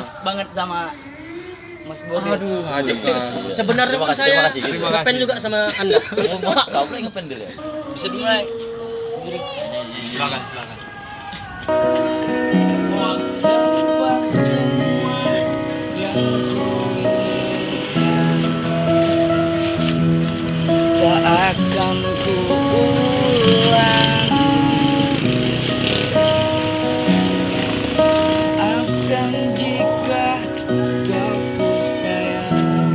ngefans banget sama Mas Bobi. Aduh, aja kan. Sebenarnya Terima kasih, saya terima kasih. ngefans juga sama Anda. Kau boleh ngefans dulu ya? Bisa dimulai. Silakan. Serba semua yang ku inginkan tak akan ku ulang. Akan jika kau ku sayang.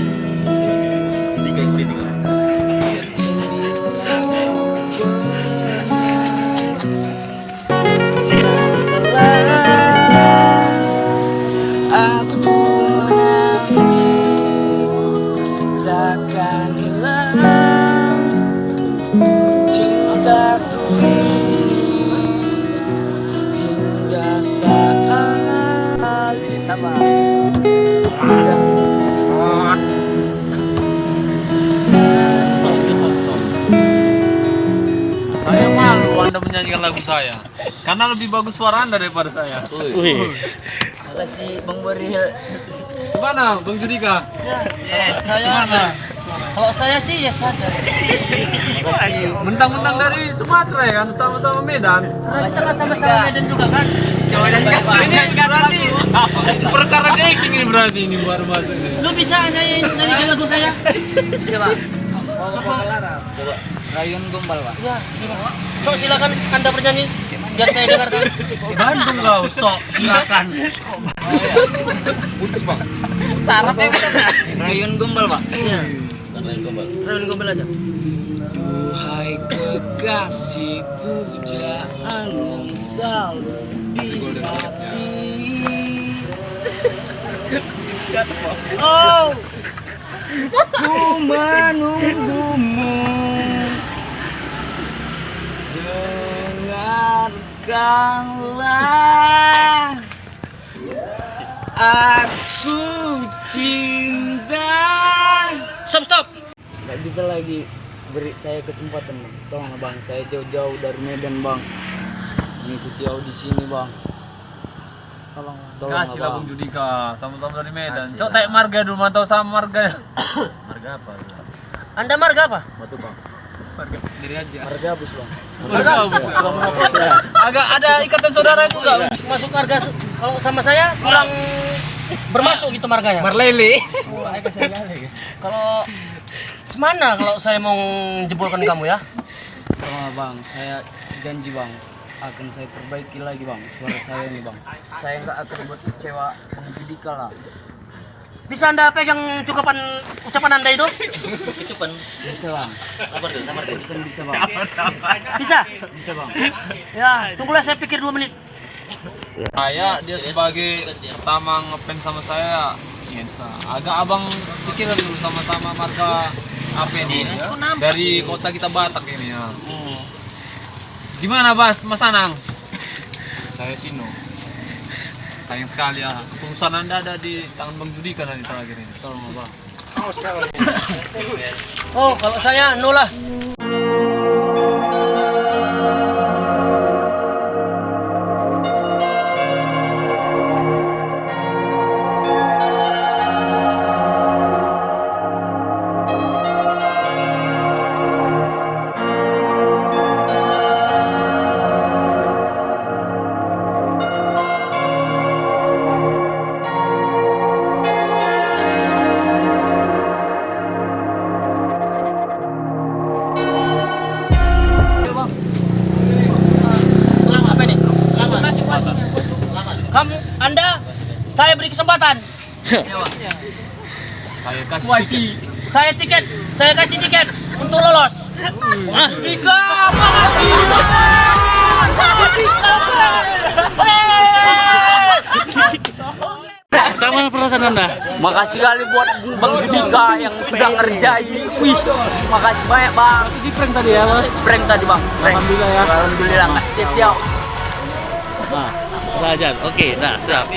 Tiga yang berdua. Aku menjanji takkan hilang cintaku ini hingga saat cinta Saya malu Anda menyanyikan lagu saya. Karena lebih bagus suara Anda daripada saya. Makasih Bang Boril. Gimana, Bang Judika? Kalau saya sih yes saja. Mentang-mentang dari Sumatera ya kan, sama-sama Medan. Sama-sama Medan juga kan. Ini berarti perkara dating ini berarti ini baru masuk ini. Lu bisa nyanyikan lagu saya? Bisa Pak? Apa? Coba Rayun Gombal Pak. Ya, gimana? So silakan Anda bernyanyi biar saya dengarkan. Bandung kau, sok silakan. Putus bang. Syaratnya Rayun Gombal Pak. Iya. Rayun Gombal. Rayun Gombal aja. Duhai kekasih pujaan yang selalu di hati. Oh, ku menunggumu. Dengarkanlah, aku cinta. Stop. Gak bisa lagi beri saya kesempatan bang. Tolong bang, saya jauh-jauh dari Medan bang, mengikuti audisi ini bang. Tolong Kasih lah bang. Bang Judika, sama-sama dari Medan. Kasih Cok lah. tanya marga dulu, mantau sama marga. Marga apa? Anda marga apa? Batu bang. Marga diri aja. Harga habis bang. Marga apa? Agak ada ikatan saudara itu enggak? Masuk harga kalau sama saya kurang bermasuk gitu marganya. Marlele. Kalau mana kalau saya mau jebolkan kamu ya? Tolong bang, saya janji bang, akan saya perbaiki lagi bang suara saya ini bang. Saya nggak akan buat kecewa Bang Judika lah. Bisa Anda pegang ucapan Anda itu? Kecupan. Bisa bang. Sabar dulu, sabar dulu. Bisa bang. Bisa? Bisa bang. Ya, tunggulah saya pikir 2 menit. Saya dia sebagai pertama ngefans sama saya. Yensa. Agak abang pikir dulu sama-sama marga apa ini? Dari kota kita Batak ini ya. Gimana Mas Anang? Saya Sino. Sayang sekali ya. Keputusan Anda ada di tangan Bang Judika nanti terakhir ini. Tolong Bang. Oh, kalau saya no lah. Anda, saya beri kesempatan. Saya kasih tiket. Saya kasih tiket untuk lolos. Dika, sama perasaan Anda? Makasih kali buat Bang Judika yang sudah ngerjain kuis. Makasih banyak bang. Di prank tadi ya, Mas. Prank tadi bang. Prank. Alhamdulillah ya. Alhamdulillah nggak siap. Nah, saja. Oke, nah, siap.